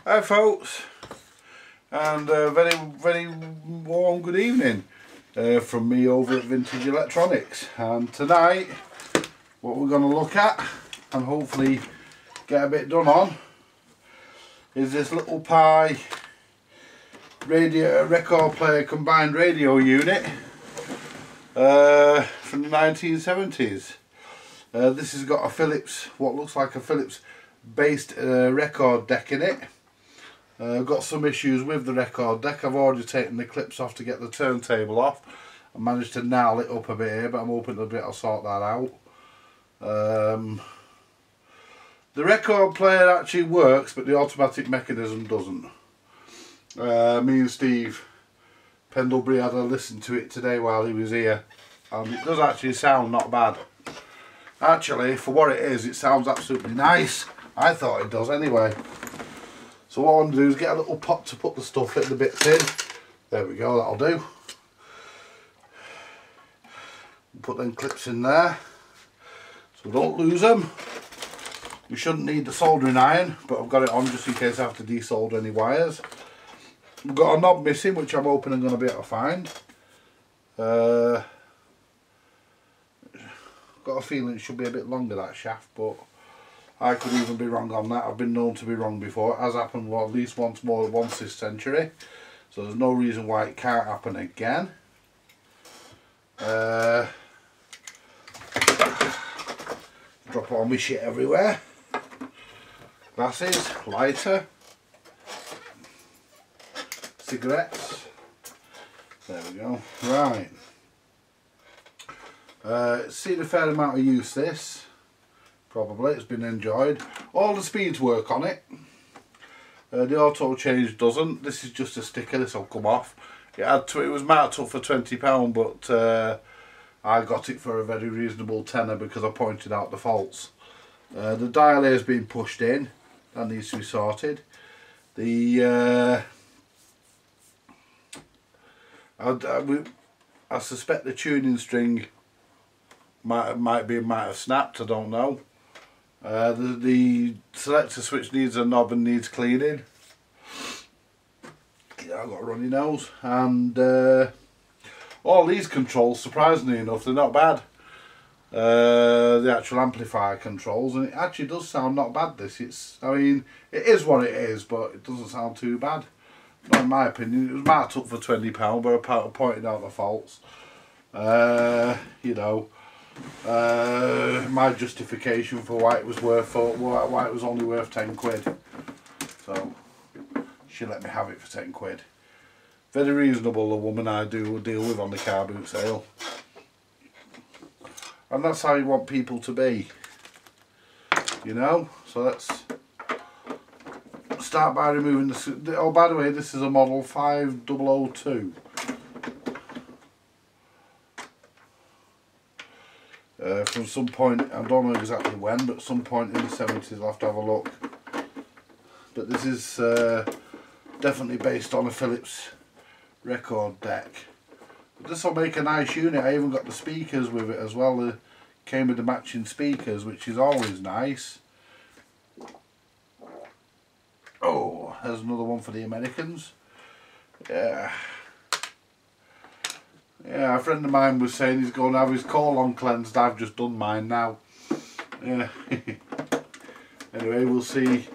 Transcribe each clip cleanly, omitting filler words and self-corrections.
Hi folks, and very warm good evening from me over at Vintage Electronics. And tonight what we're going to look at and hopefully get a bit done on is this little PYE radio record player combined radio unit from the 1970s. This has got a Philips, what looks like a Philips based record deck in it. Got some issues with the record deck. I've already taken the clips off to get the turntable off. I managed to nail it up a bit here, but I'm hoping I'll sort that out. The record player actually works, but the automatic mechanism doesn't. Me and Steve Pendlebury had a listen to it today while he was here, and it does actually sound not bad. Actually, for what it is, it sounds absolutely nice. I thought it does anyway. So what I want to do is get a little pot to put the stuff in, the bits in. There we go, that'll do. Put them clips in there so don't lose them. You shouldn't need the soldering iron, but I've got it on just in case I have to desolder any wires. We've got a knob missing, which I'm hoping I'm going to be able to find. Got a feeling it should be a bit longer, that shaft, but I could even be wrong on that. I've been known to be wrong before. It has happened at least once this century, so there's no reason why it can't happen again. Drop all my shit everywhere. Glasses, lighter, cigarettes. There we go. Right. Seen a fair amount of use this. Probably, it's been enjoyed. All the speeds work on it. The auto change doesn't. This is just a sticker. This will come off. It was marked up for £20, but I got it for a very reasonable tenner because I pointed out the faults. The dial here has been pushed in. That needs to be sorted. The I suspect the tuning string might have snapped. I don't know. The selector switch needs a knob and needs cleaning. Yeah, I've got a runny nose. And all these controls, surprisingly enough, they're not bad. The actual amplifier controls, and it actually does sound not bad. I mean, it is what it is, but it doesn't sound too bad. Not in my opinion. It was marked up for £20, but I pointed out the faults. You know. My justification for why it was only worth 10 quid. So she let me have it for 10 quid. Very reasonable, the woman I do deal with on the car boot sale. And that's how you want people to be, you know. So let's start by removing the. Oh, by the way, this is a model 5002. From some point, I don't know exactly when, but some point in the 70s I'll have to have a look. But this is definitely based on a Philips record deck. But this will make a nice unit. I even got the speakers with it as well. They came with the matching speakers, which is always nice. Oh, there's another one for the Americans. Yeah. Yeah, a friend of mine was saying he's going to have his colon cleansed. I've just done mine now. Yeah. Anyway, we'll see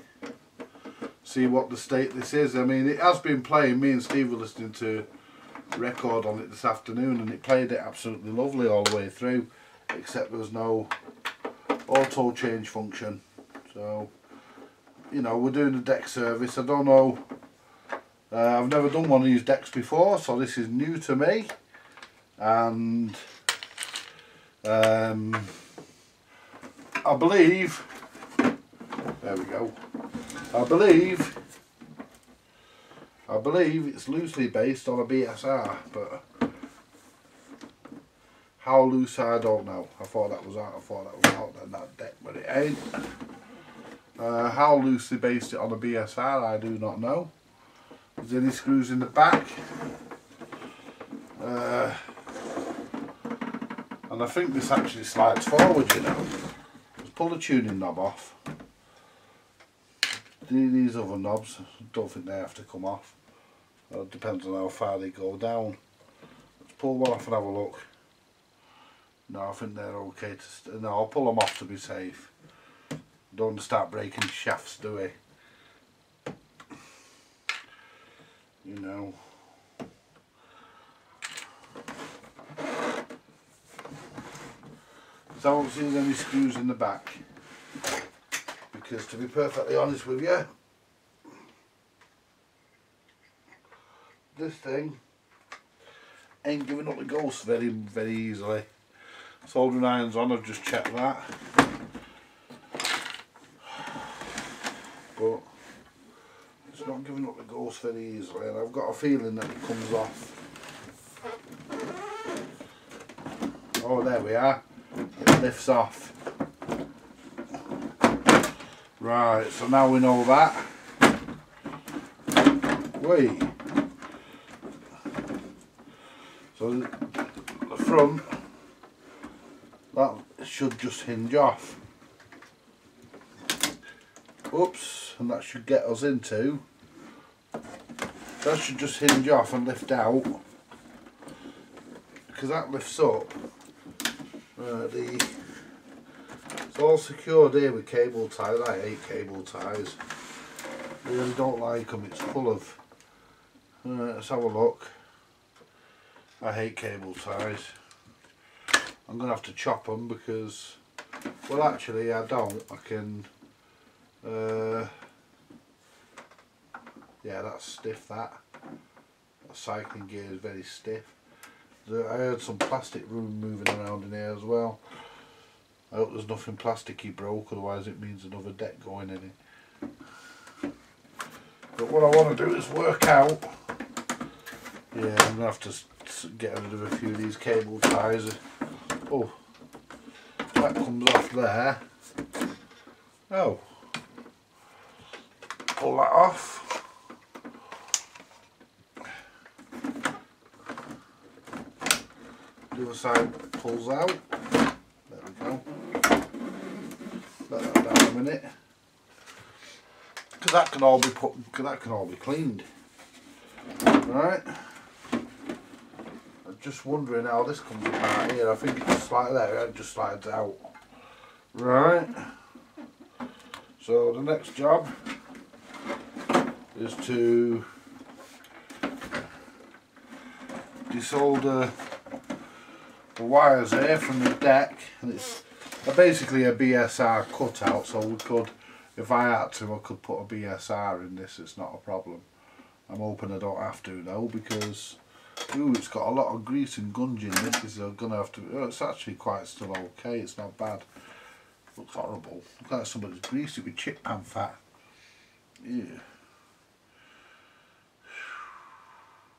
what the state this is. I mean, it has been playing. Me and Steve were listening to a record on it this afternoon, and it played it absolutely lovely all the way through, except there's no auto change function. So, you know, we're doing a deck service. I don't know. I've never done one of these decks before, so this is new to me. And I believe, there we go, I believe it's loosely based on a BSR, but how loose I don't know. I thought that was out there, that deck, but it ain't. How loosely based it on a BSR, I do not know. There's any screws in the back. And I think this actually slides forward, you know. Just pull the tuning knob off. these other knobs, I don't think they have to come off. It depends on how far they go down. Let's pull one off and have a look. No, I think they're okay to... No, I'll pull them off to be safe. Don't want to start breaking shafts, do we? You know. So I haven't seen any screws in the back. Because to be perfectly honest with you, this thing ain't giving up the ghost very easily. Soldering irons on, I've just checked that. But it's not giving up the ghost very easily, and I've got a feeling that it comes off. Oh, there we are. It lifts off. Right, so now we know that. Wait. So the front, that should just hinge off. Oops, and that should get us into. That should just hinge off and lift out. Because that lifts up. It's all secured here with cable ties. I hate cable ties. I really don't like them. It's full of... let's have a look. I hate cable ties. I'm going to have to chop them because... Well, actually, I don't. I can... yeah, that's stiff, that. That cycling gear is very stiff. I heard some plastic room moving around in here as well. I hope there's nothing plasticky broke, otherwise it means another deck going in it. But what I want to do is work out. Yeah, I'm going to have to get rid of a few of these cable ties. Oh, that comes off there. Oh, pull that off. The other side pulls out. There we go. Let that down a minute. Because that can all be cleaned. Right. I'm just wondering how this comes apart here. I think it's just like that. It just slides out. Right. So the next job is to desolder the wires here from the deck, and it's basically a BSR cutout, so we could, if I had to, I could put a BSR in this. It's not a problem. I'm hoping I don't have to though, because ooh, it's got a lot of grease and gunge in this. Is gonna have to. Oh, it's actually quite still okay. It's not bad. Looks horrible. Looks like somebody's greased it with chip pan fat. Yeah.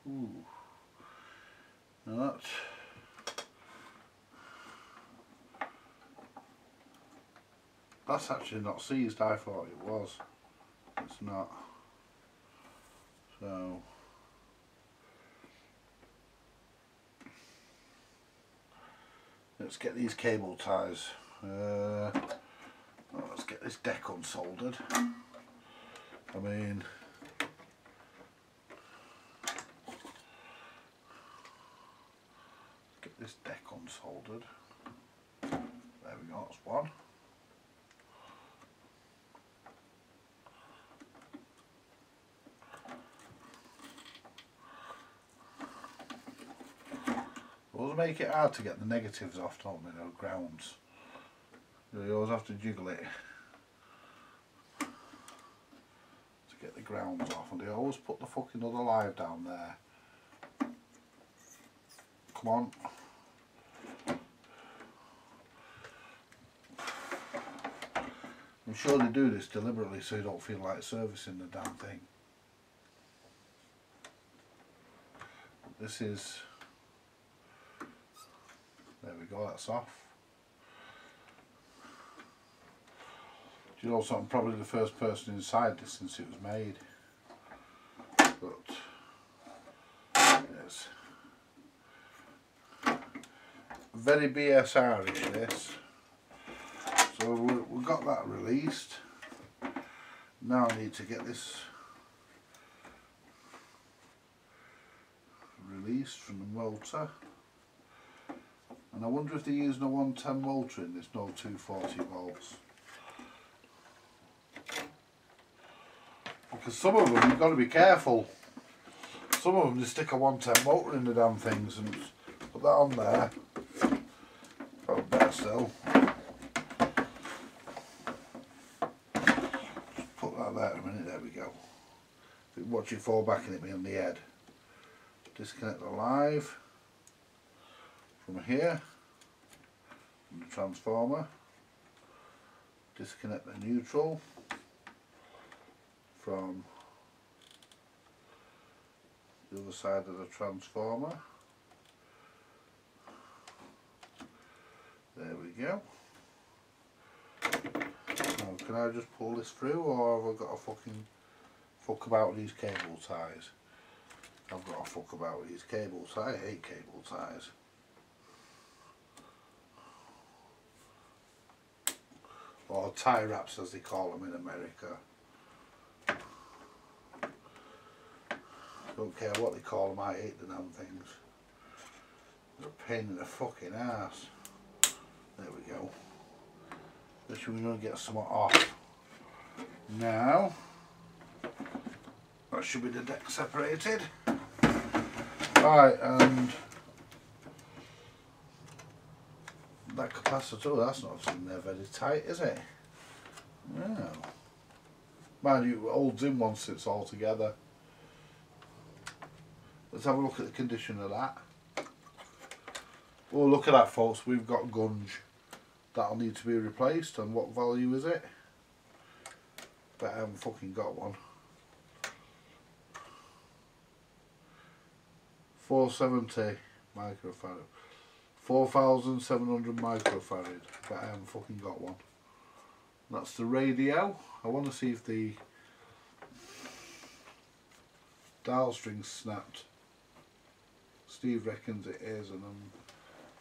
Ooh. Now that's actually not seized. I thought it was. It's not. So let's get these cable ties. Let's get this deck unsoldered. I mean, get this deck unsoldered. There we go, that's one. Always make it hard to get the negatives off, don't they, no grounds. You always have to jiggle it to get the grounds off, and they always put the fucking other live down there. Come on. I'm sure they do this deliberately so you don't feel like servicing the damn thing. This is... There we go, that's off. Do you know something? I'm probably the first person inside this since it was made. But yes, very BSR-ish this. So we got that released. Now I need to get this released from the motor, and I wonder if they're using a 110 motor in this, no 240 volts. Because some of them you've got to be careful. Some of them just stick a 110 motor in the damn things and put that on there. Oh, better still. Just put that there a minute, there we go. Watch it fall back and hit me on the head. Disconnect the live from here, from the transformer. Disconnect the neutral from the other side of the transformer. There we go. Now, can I just pull this through, or have I got to fucking fuck about these cable ties? I've got to fuck about these cable ties. I hate cable ties. Or tie wraps as they call them in America. Don't care what they call them, I hate the damn things. They're a pain in the fucking ass. There we go. This we're going to get some off. Now, that should be the deck separated. Right, and that capacitor, that's not in there very tight, is it? No. Mind you, it holds in once it's all together. Let's have a look at the condition of that. Oh, look at that, folks, we've got gunge. That'll need to be replaced. And what value is it? But I haven't fucking got one. 470 microfarad. 4,700 microfarad. But I haven't fucking got one. That's the radio. I want to see if the dial string snapped. Steve reckons it is, and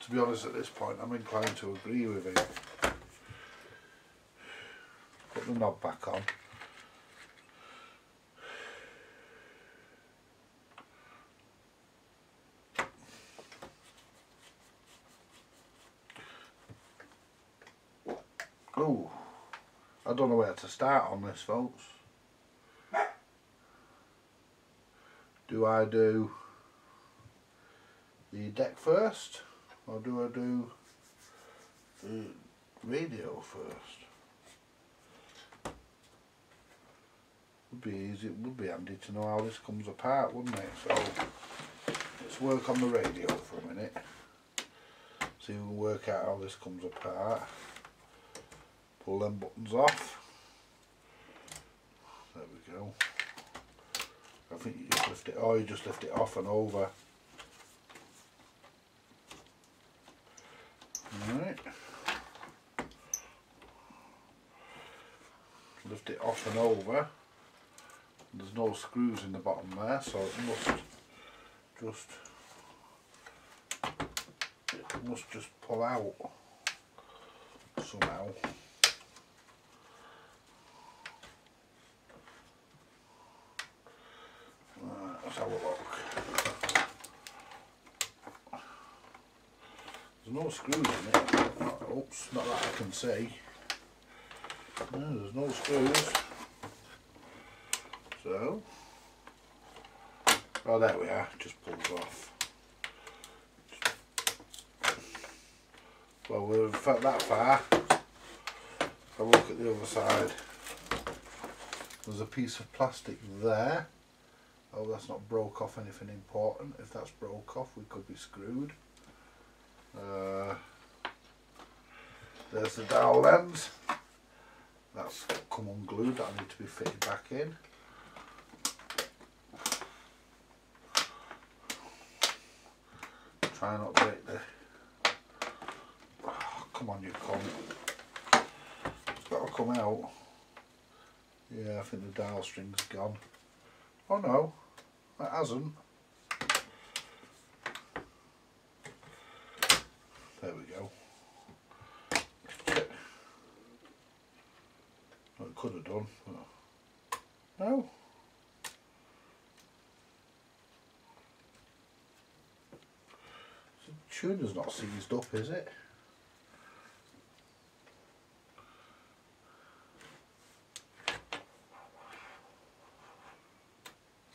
to be honest at this point I'm inclined to agree with him. Put the knob back on. Oh, I don't know where to start on this, folks. Do I do the deck first, or do I do the radio first? Would be easy. It would be handy to know how this comes apart, wouldn't it? So let's work on the radio for a minute. See if we can work out how this comes apart. Pull them buttons off. There we go. I think you just lift it, or you just lift it off and over. Alright. Lift it off and over. There's no screws in the bottom there, so it must just pull out somehow. Let's have a look. There's no screws in it. Oops, not that I can see. No, there's no screws. So, oh, there we are. Just pulls off. Well, we've got that far. Have a look at the other side. There's a piece of plastic there. Oh, that's not broke off anything important. If that's broke off, we could be screwed. There's the dowel lens. That's come unglued. That'll need to be fitted back in. Try not to break the... Oh, come on, you cunt. It's got to come out. Yeah, I think the dial string's gone. Oh no, that hasn't. There we go. Well, it could have done. No. The tuner's not seized up, is it?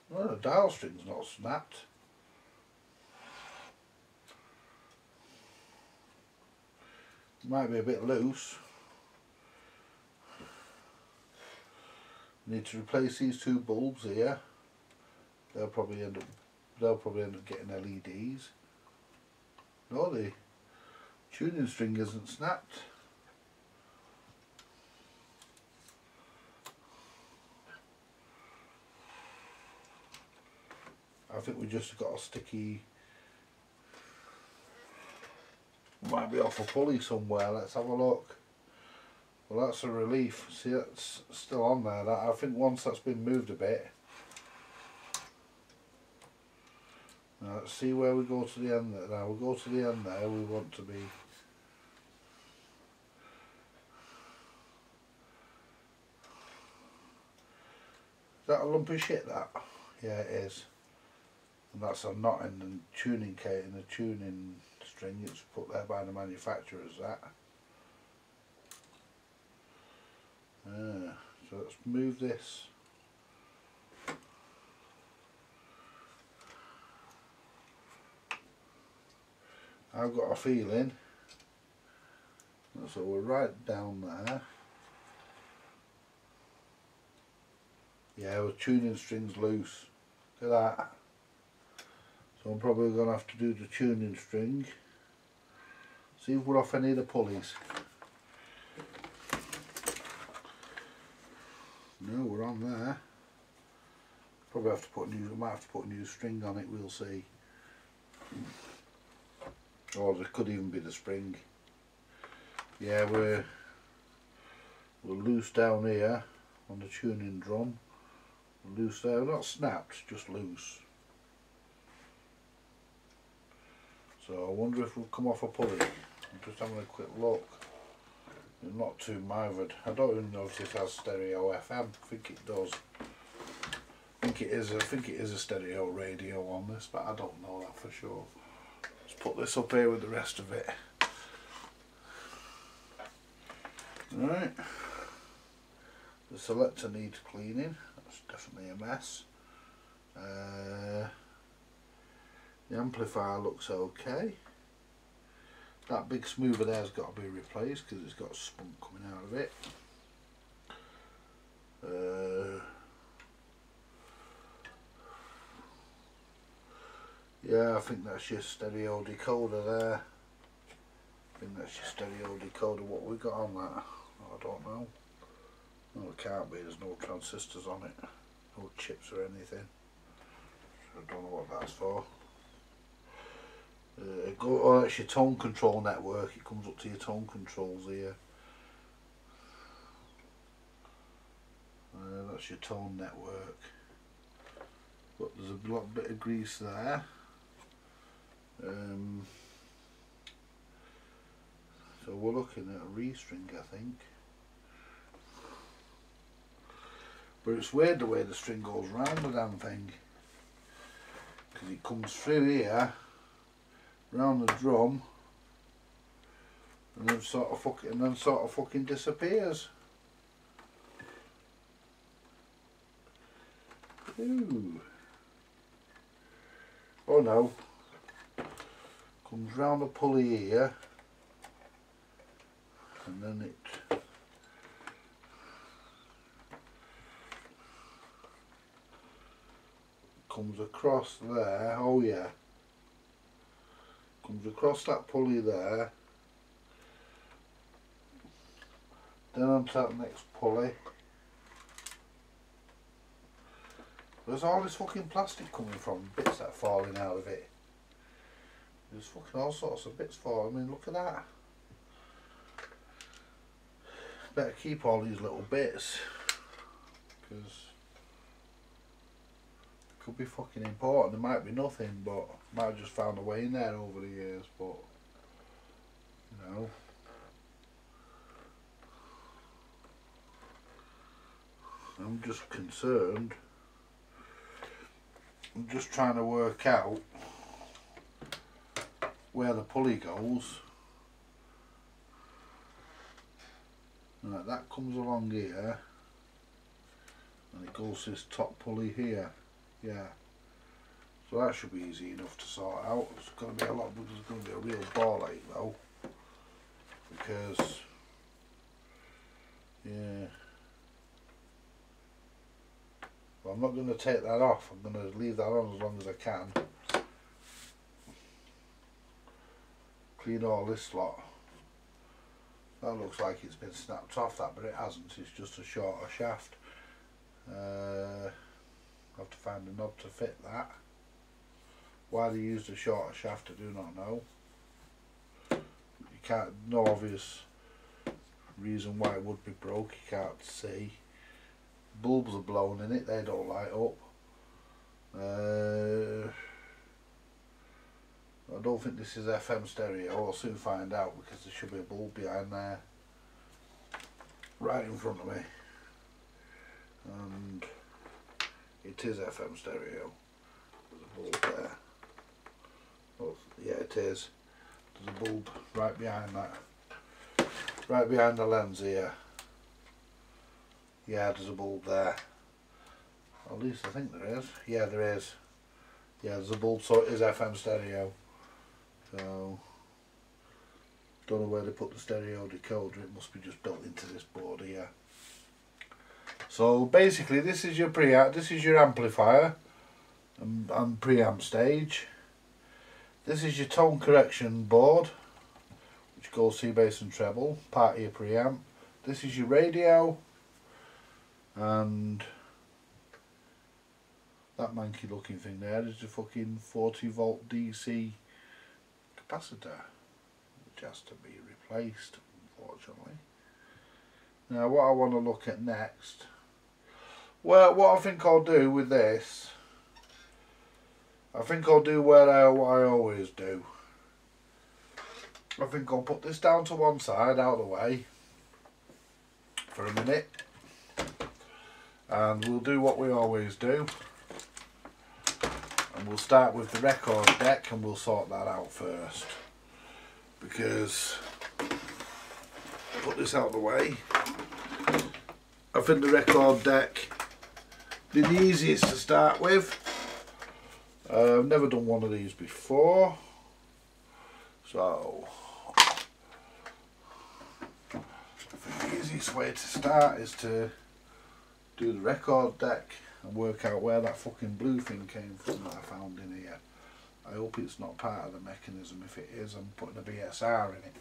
Well, the dial string's not snapped. Might be a bit loose. Need to replace these two bulbs here. They'll probably end up getting LEDs. No, the tuning string isn't snapped. I think we just got a sticky. Might be off a pulley somewhere. Let's have a look. Well, that's a relief. See, that's still on there. That, I think once that's been moved a bit. Now let's see where we go to the end there. Now we go to the end there. We want to be. Is that a lump of shit? That? Yeah, it is. And that's a knot in the tuning kit in the tuning string. It's put there by the manufacturers. That. So let's move this. I've got a feeling. So we're right down there. Yeah, our tuning string's loose. Look at that. So I'm probably going to have to do the tuning string. See if we're off any of the pulleys. No, we're on there. Probably have to put new. I might have to put a new string on it. We'll see. Or there could even be the spring. Yeah, we're loose down here on the tuning drum. We're loose there, not snapped, just loose. So I wonder if we'll come off a pulley. I'm just having a quick look. It's not too mithered. I don't even know if it has stereo FM. I think it does. I think it is a stereo radio on this, but I don't know that for sure. Let's put this up here with the rest of it. Right. The selector needs cleaning. That's definitely a mess. The amplifier looks okay. That big smoother there's got to be replaced because it's got spunk coming out of it. Yeah, I think that's your stereo decoder there. I think that's your stereo decoder. What we got on that? I don't know. No, it can't be. There's no transistors on it. No chips or anything. So I don't know what that's for. Oh, that's your tone control network. It comes up to your tone controls here. That's your tone network. But there's a bit of grease there. So we're looking at a restring, I think. But it's weird the way the string goes round the damn thing. Because it comes through here, round the drum, and then sort of fucking disappears. Ooh. Oh no. Comes round the pulley here, and then it comes across there. Oh yeah. Comes across that pulley there, then onto that next pulley. Where's all this fucking plastic coming from? Bits that are falling out of it. There's fucking all sorts of bits falling. I mean, look at that. Better keep all these little bits, because it could be fucking important. There might be nothing, but might have just found a way in there over the years, but you know. I'm just concerned. I'm just trying to work out where the pulley goes. Right, that comes along here and it goes to this top pulley here. Yeah. So that should be easy enough to sort out. It's going to be a lot, but there's going to be a real ball ache though. Because, yeah. Well, I'm not going to take that off. I'm going to leave that on as long as I can. Clean all this lot. That looks like it's been snapped off, that, but it hasn't. It's just a shorter shaft. I'll have to find a knob to fit that. Why they used a shorter shaft, I do not know. You can't, no obvious reason why it would be broke. You can't see. Bulbs are blown in it, they don't light up. I don't think this is FM stereo. I'll soon find out because there should be a bulb behind there, right in front of me, and it is FM stereo. There's a bulb there. Oh, yeah, it is. There's a bulb right behind that, right behind the lens here. Yeah, there's a bulb there. At least I think there is. Yeah, there is. Yeah, there's a bulb, so it is FM stereo. So, don't know where they put the stereo decoder. It must be just built into this board here. So basically, this is your preamp. This is your amplifier and preamp stage. This is your tone correction board, which goes C bass and treble, part of your preamp. This is your radio, and that manky looking thing there is a fucking 40 volt DC capacitor, which has to be replaced, unfortunately. Now what I want to look at next, well, what I think I'll do with this, I think I'll do what I always do. I think I'll put this down to one side, out of the way, for a minute, and we'll do what we always do. And we'll start with the record deck and we'll sort that out first, because put this out of the way. I think the record deck be the easiest to start with. I've never done one of these before, so I think the easiest way to start is to do the record deck and work out where that fucking blue thing came from that I found in here. I hope it's not part of the mechanism. If it is, I'm putting a BSR in it.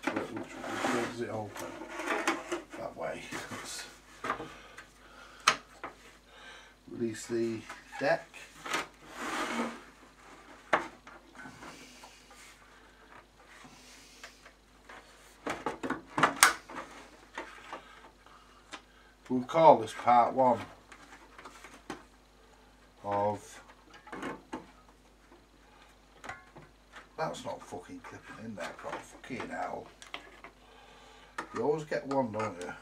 Which way does it open? That way. Let's release the deck. We'll call this part one of, that's not fucking clipping in there, bro, fucking hell. You always get one, don't you?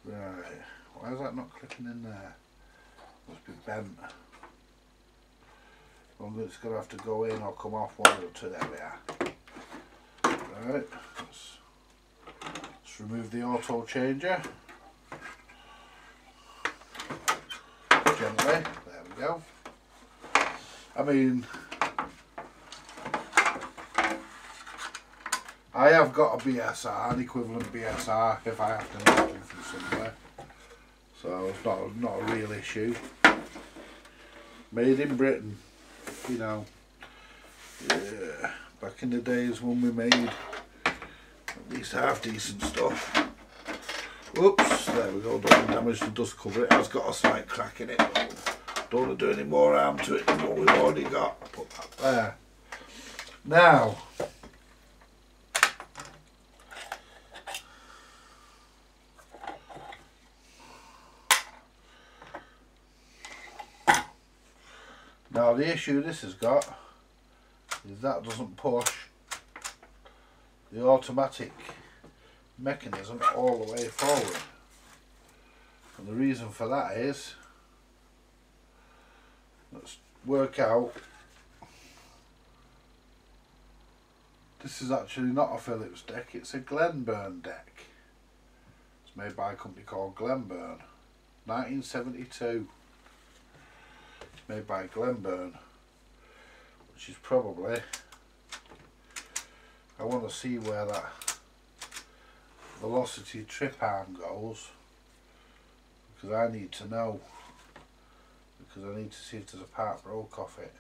Right, why is that not clipping in there? Must be bent. It's going to have to go in or come off, one or two. There we are. Right, let's remove the auto changer. Gently, there we go. I mean, I have got a BSR, an equivalent BSR, if I have to make one from somewhere. So it's not a real issue. Made in Britain, you know. Yeah, back in the days when we made at least half decent stuff. Oops, there we go, don't damage the dust cover. It has got a slight crack in it. Don't want to do any more harm to it than what we've already got. Put that there. Now, the issue this has got is that doesn't push the automatic mechanism all the way forward. And the reason for that is, let's work out, this is actually not a Phillips deck, it's a GLENBURN deck. It's made by a company called GLENBURN, 1972. It's made by GLENBURN, which is probably, I want to see where that velocity trip arm goes, because I need to know, because I need to see if there's a part broke off it,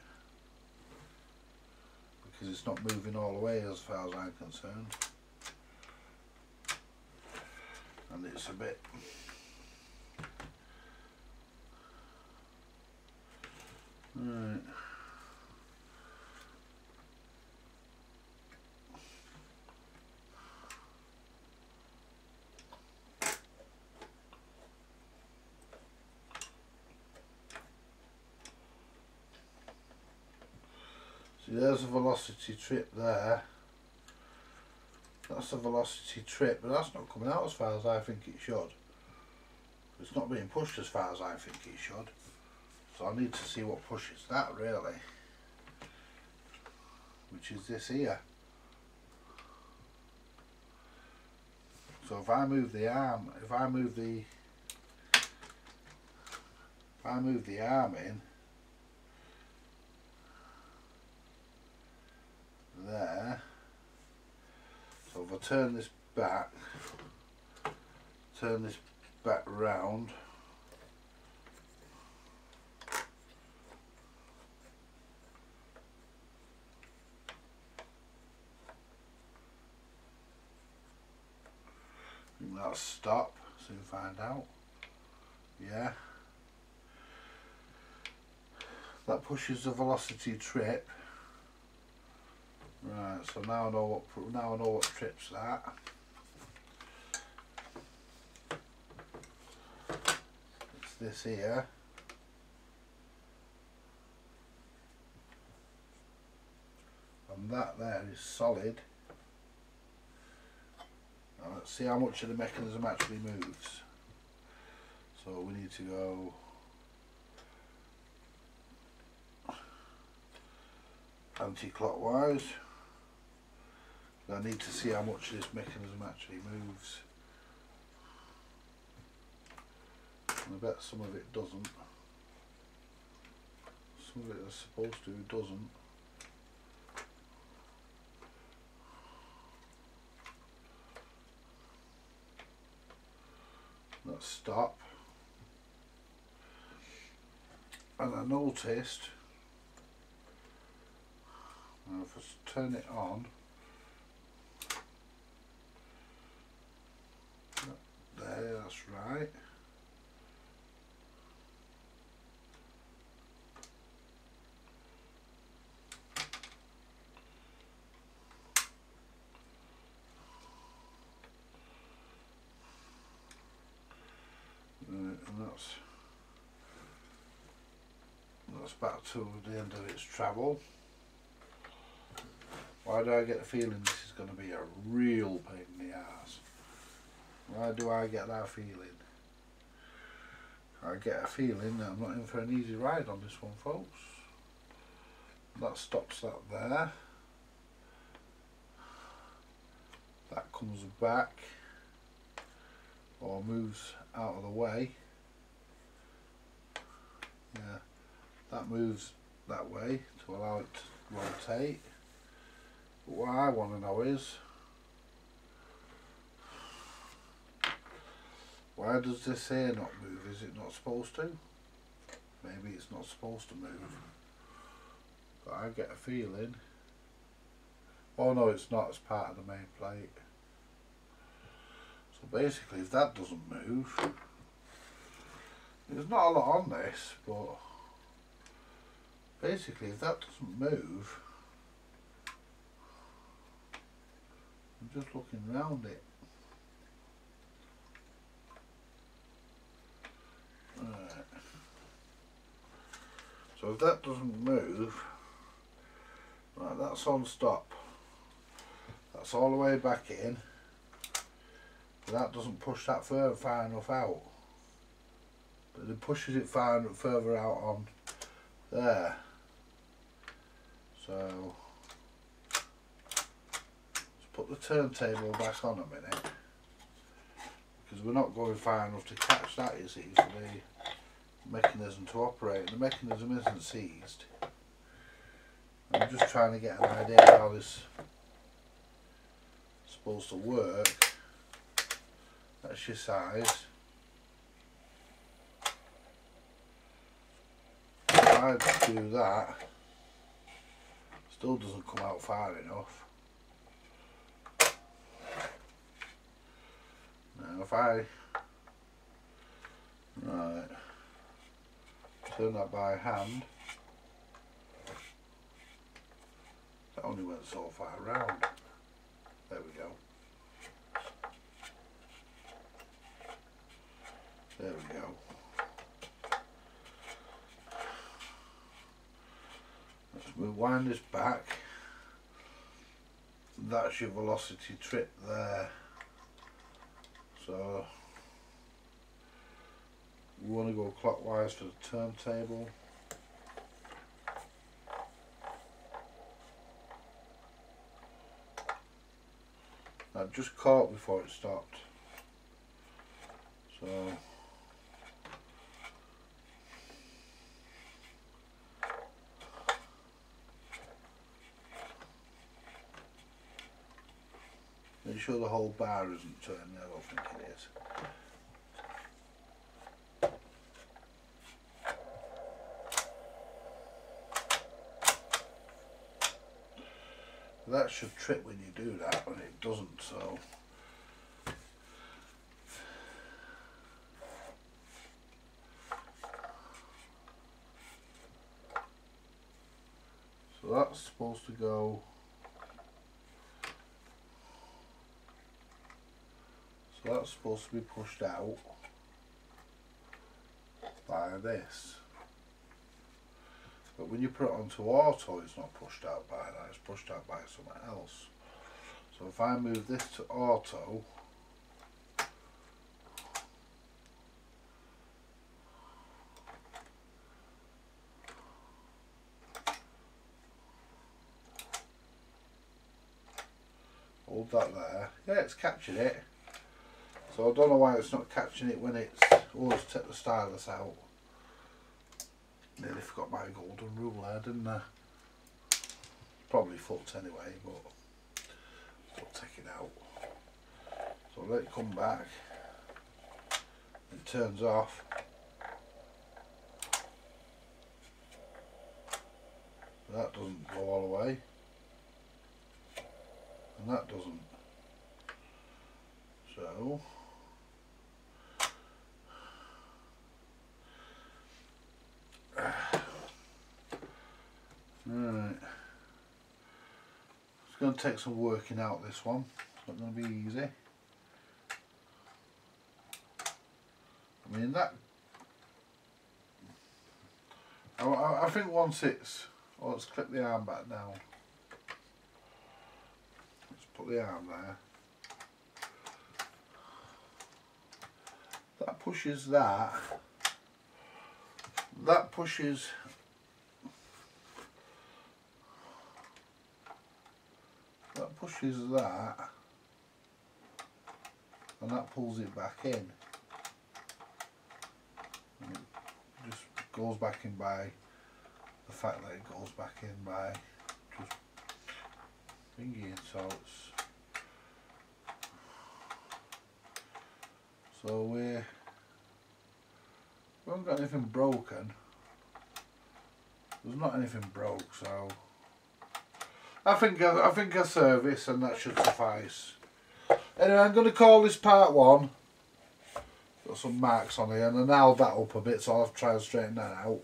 because it's not moving all the way as far as I'm concerned, and it's a bit right. See, there's a velocity trip there. That's a velocity trip, but that's not coming out as far as I think it should. It's not being pushed as far as I think it should. So I need to see what pushes that really, which is this here. So if I move the arm, if I move the arm in there, so if I turn this back round, and that'll stop, soon find out. Yeah, that pushes the velocity trip. Right, so now I know what trips that. It's this here. And that there is solid. Now let's see how much of the mechanism actually moves. So we need to go anti-clockwise. I need to see how much this mechanism actually moves. And I bet some of it doesn't. Some of it is supposed to, it doesn't. Let's stop. And I noticed, now if I turn it on, there, that's right. And that's back to the end of its travel. Why do I get the feeling this is going to be a real pain in the ass? Why do I get that feeling? I get a feeling that I'm not in for an easy ride on this one, folks. That stops that there. That comes back or moves out of the way. Yeah, that moves that way to allow it to rotate. But what I want to know is, why does this here not move? Is it not supposed to? Maybe it's not supposed to move. But I get a feeling, oh no, it's not, it's part of the main plate. So basically if that doesn't move, there's not a lot on this, but basically if that doesn't move, I'm just looking around it. Right. So if that doesn't move, right, that's on stop. That's all the way back in. So that doesn't push that far enough out. But it pushes it further out on there. So let's put the turntable back on a minute, because we're not going far enough to catch that, you see, for the mechanism to operate. The mechanism isn't seized. I'm just trying to get an idea how this is supposed to work. That's your size. If I do that, still doesn't come out far enough. Now if I turn that by hand, that only went so far round. There we go. There we go. Let's rewind this back. That's your velocity trip there. So we want to go clockwise for the turntable. That just caught before it stopped. So make sure the whole bar isn't turning. I don't think it is. That should trip when you do that, but it doesn't, so that's supposed to go, so that's supposed to be pushed out by this. But when you put it onto auto, it's not pushed out by that, it's pushed out by something else. So if I move this to auto, hold that there, yeah, it's catching it. So I don't know why it's not catching it when it's, oh, let's take the stylus out. Nearly forgot my golden rule there, didn't I? Probably fucked anyway, but we'll take it out. So let it come back. It turns off. That doesn't go all the way. And that doesn't. So right, it's going to take some working out, this one. It's not going to be easy. I mean that, I think once it's, oh, let's clip the arm back down. Let's put the arm there. That pushes that. That pushes that, and that pulls it back in. And it just goes back in by the fact that it goes back in by just thinking, so it's, so we haven't got anything broken. There's not anything broke, so I think a service and that should suffice. Anyway, I'm going to call this part 1. Got some marks on here, and I nailed that up a bit, so I'll have to try and straighten that out.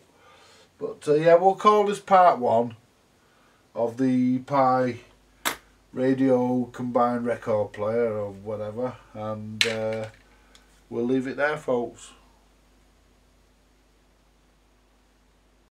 But yeah, we'll call this part 1 of the PYE radio combined record player or whatever, and we'll leave it there, folks.